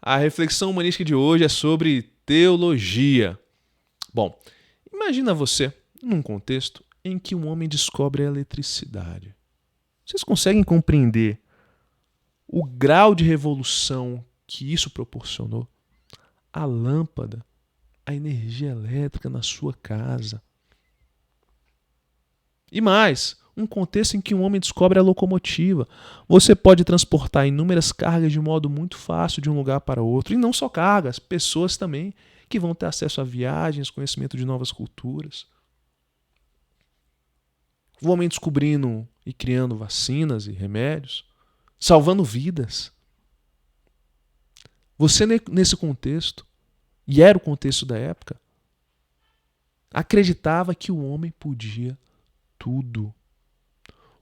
A reflexão humanística de hoje é sobre teologia. Bom, imagina você num contexto em que um homem descobre a eletricidade. Vocês conseguem compreender o grau de revolução que isso proporcionou? A lâmpada, a energia elétrica na sua casa. E mais, um contexto em que um homem descobre a locomotiva. Você pode transportar inúmeras cargas de modo muito fácil de um lugar para outro. E não só cargas, pessoas também que vão ter acesso a viagens, conhecimento de novas culturas. O homem descobrindo e criando vacinas e remédios, salvando vidas. Você, nesse contexto, e era o contexto da época, acreditava que o homem podia tudo.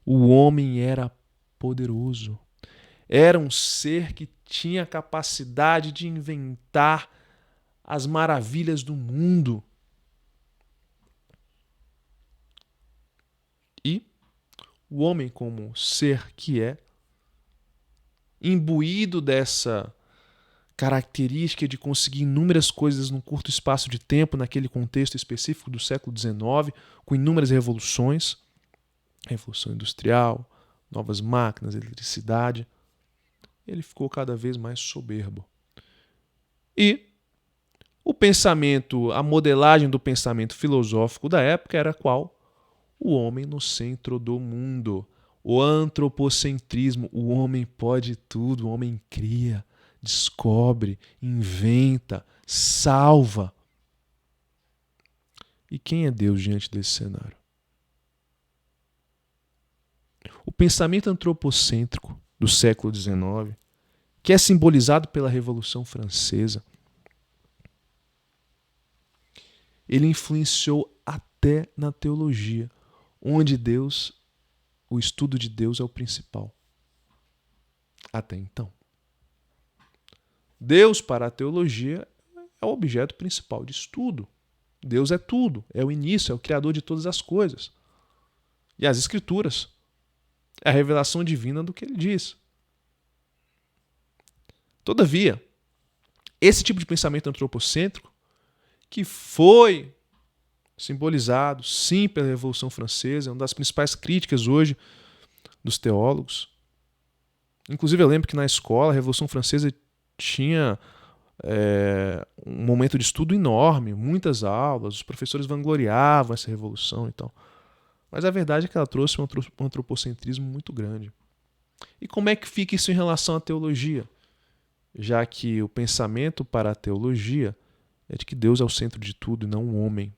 O homem era poderoso. Era um ser que tinha a capacidade de inventar as maravilhas do mundo. E o homem, como ser que é, imbuído dessa característica de conseguir inúmeras coisas num curto espaço de tempo, naquele contexto específico do século XIX, com inúmeras revoluções, revolução industrial, novas máquinas, eletricidade, ele ficou cada vez mais soberbo. E o pensamento, a modelagem do pensamento filosófico da época era qual? O homem no centro do mundo. O antropocentrismo. O homem pode tudo, o homem cria, descobre, inventa, salva. E quem é Deus diante desse cenário? O pensamento antropocêntrico do século XIX, que é simbolizado pela Revolução Francesa, ele influenciou até na teologia, onde Deus, o estudo de Deus é o principal. Até então. Deus, para a teologia, é o objeto principal de estudo. Deus é tudo, é o início, é o criador de todas as coisas. E as Escrituras é a revelação divina do que ele diz. Todavia, esse tipo de pensamento antropocêntrico, que foi simbolizado, sim, pela Revolução Francesa, é uma das principais críticas hoje dos teólogos. Inclusive, eu lembro que na escola a Revolução Francesa tinha um momento de estudo enorme, muitas aulas, os professores vangloriavam essa revolução e tal. Mas a verdade é que ela trouxe um antropocentrismo muito grande. E como é que fica isso em relação à teologia? Já que o pensamento para a teologia é de que Deus é o centro de tudo e não o homem.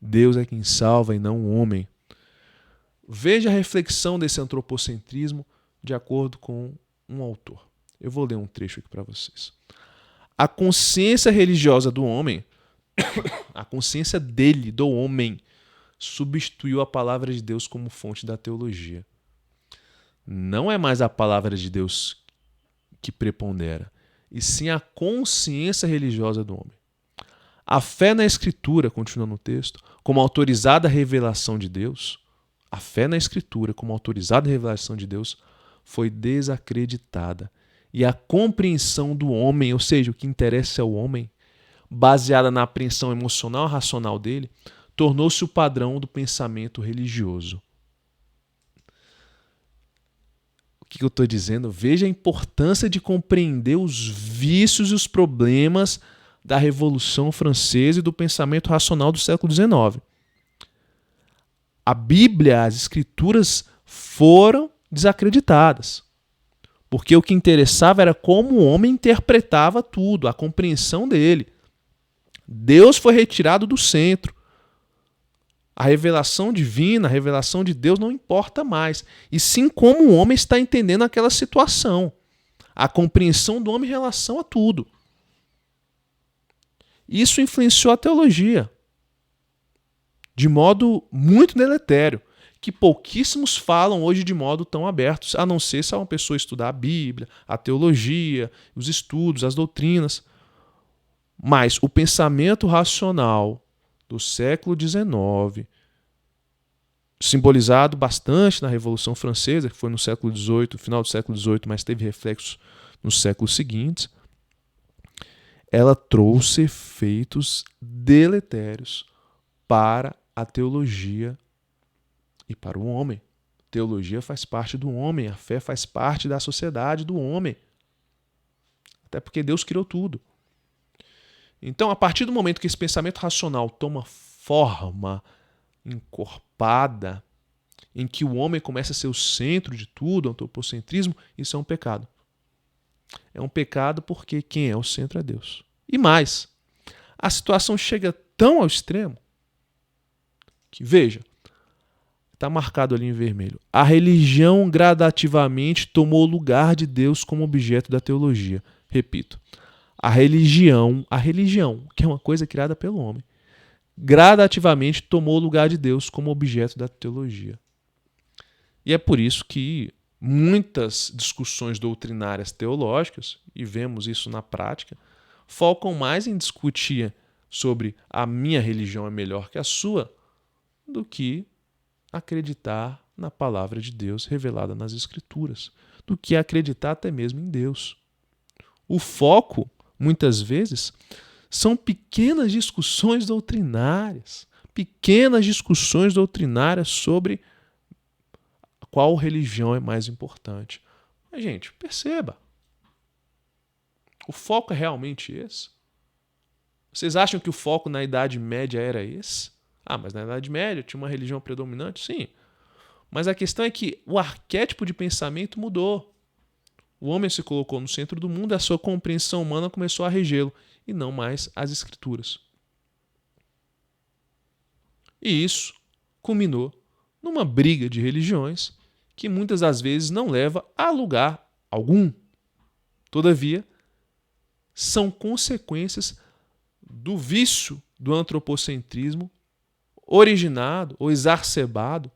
Deus é quem salva e não o homem. Veja a reflexão desse antropocentrismo de acordo com um autor. Eu vou ler um trecho aqui para vocês. A consciência religiosa do homem, a consciência dele, do homem, substituiu a palavra de Deus como fonte da teologia. Não é mais a palavra de Deus que prepondera, e sim a consciência religiosa do homem. A fé na Escritura, continua no texto, como autorizada revelação de Deus, a fé na Escritura como autorizada revelação de Deus foi desacreditada. E a compreensão do homem, ou seja, o que interessa é o homem, baseada na apreensão emocional e racional dele, tornou-se o padrão do pensamento religioso. O que eu estou dizendo? Veja a importância de compreender os vícios e os problemas da Revolução Francesa e do pensamento racional do século XIX. A Bíblia, as Escrituras foram desacreditadas. Porque o que interessava era como o homem interpretava tudo, a compreensão dele. Deus foi retirado do centro. A revelação divina, a revelação de Deus não importa mais. E sim como o homem está entendendo aquela situação. A compreensão do homem em relação a tudo. Isso influenciou a teologia de modo muito deletério, que pouquíssimos falam hoje de modo tão aberto, a não ser se é uma pessoa estudar a Bíblia, a teologia, os estudos, as doutrinas. Mas o pensamento racional do século XIX, simbolizado bastante na Revolução Francesa, que foi no século XVIII, final do século XVIII, mas teve reflexos nos séculos seguintes, ela trouxe efeitos deletérios para a teologia e para o homem. A teologia faz parte do homem, a fé faz parte da sociedade do homem. Até porque Deus criou tudo. Então, a partir do momento que esse pensamento racional toma forma encorpada, em que o homem começa a ser o centro de tudo, o antropocentrismo, isso é um pecado. É um pecado porque quem é o centro é Deus. E mais, a situação chega tão ao extremo que, veja, está marcado ali em vermelho. A religião gradativamente tomou o lugar de Deus como objeto da teologia. Repito, a religião, que é uma coisa criada pelo homem, gradativamente tomou o lugar de Deus como objeto da teologia. E é por isso que muitas discussões doutrinárias teológicas, e vemos isso na prática, focam mais em discutir sobre a minha religião é melhor que a sua do que acreditar na palavra de Deus revelada nas Escrituras, do que acreditar até mesmo em Deus. O foco, muitas vezes, são pequenas discussões doutrinárias sobre qual religião é mais importante. Mas, gente, perceba, o foco é realmente esse? Vocês acham que o foco na Idade Média era esse? Ah, mas na Idade Média tinha uma religião predominante? Sim. Mas a questão é que o arquétipo de pensamento mudou. O homem se colocou no centro do mundo e a sua compreensão humana começou a regê-lo, e não mais as Escrituras. E isso culminou numa briga de religiões que muitas das vezes não leva a lugar algum. Todavia, são consequências do vício do antropocentrismo originado ou exacerbado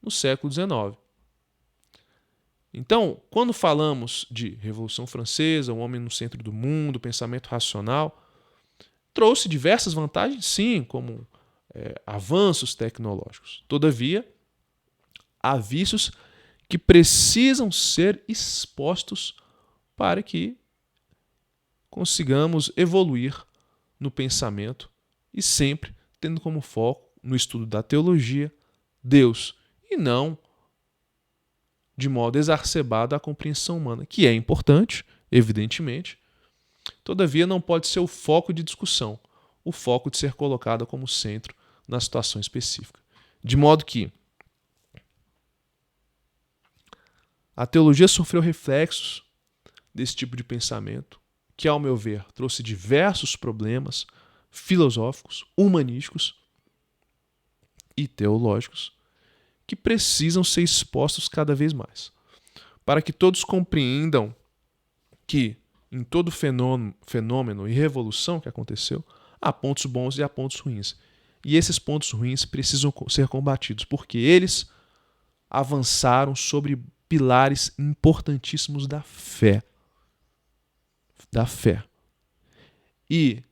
no século XIX. Então, quando falamos de Revolução Francesa, o homem no centro do mundo, pensamento racional, trouxe diversas vantagens, sim, como avanços tecnológicos. Todavia, há vícios que precisam ser expostos para que consigamos evoluir no pensamento e sempre tendo como foco no estudo da teologia Deus e não de modo exacerbado a compreensão humana, que é importante, evidentemente, todavia não pode ser o foco de discussão, o foco de ser colocada como centro na situação específica. De modo que a teologia sofreu reflexos desse tipo de pensamento, que, ao meu ver, trouxe diversos problemas filosóficos, humanísticos e teológicos, que precisam ser expostos cada vez mais, para que todos compreendam que, em todo fenômeno e revolução que aconteceu, há pontos bons e há pontos ruins. E esses pontos ruins precisam ser combatidos, porque eles avançaram sobre pilares importantíssimos da fé. E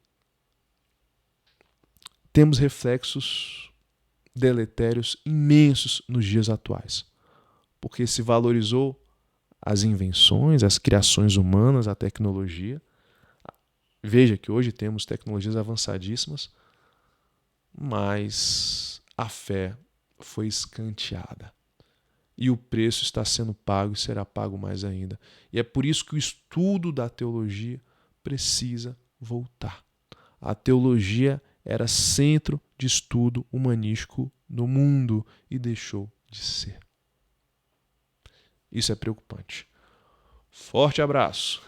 temos reflexos deletérios imensos nos dias atuais, porque se valorizou as invenções, as criações humanas, a tecnologia. Veja que hoje temos tecnologias avançadíssimas, mas a fé foi escanteada. E o preço está sendo pago e será pago mais ainda. E é por isso que o estudo da teologia precisa voltar. A teologia era centro de estudo humanístico no mundo e deixou de ser. Isso é preocupante. Forte abraço.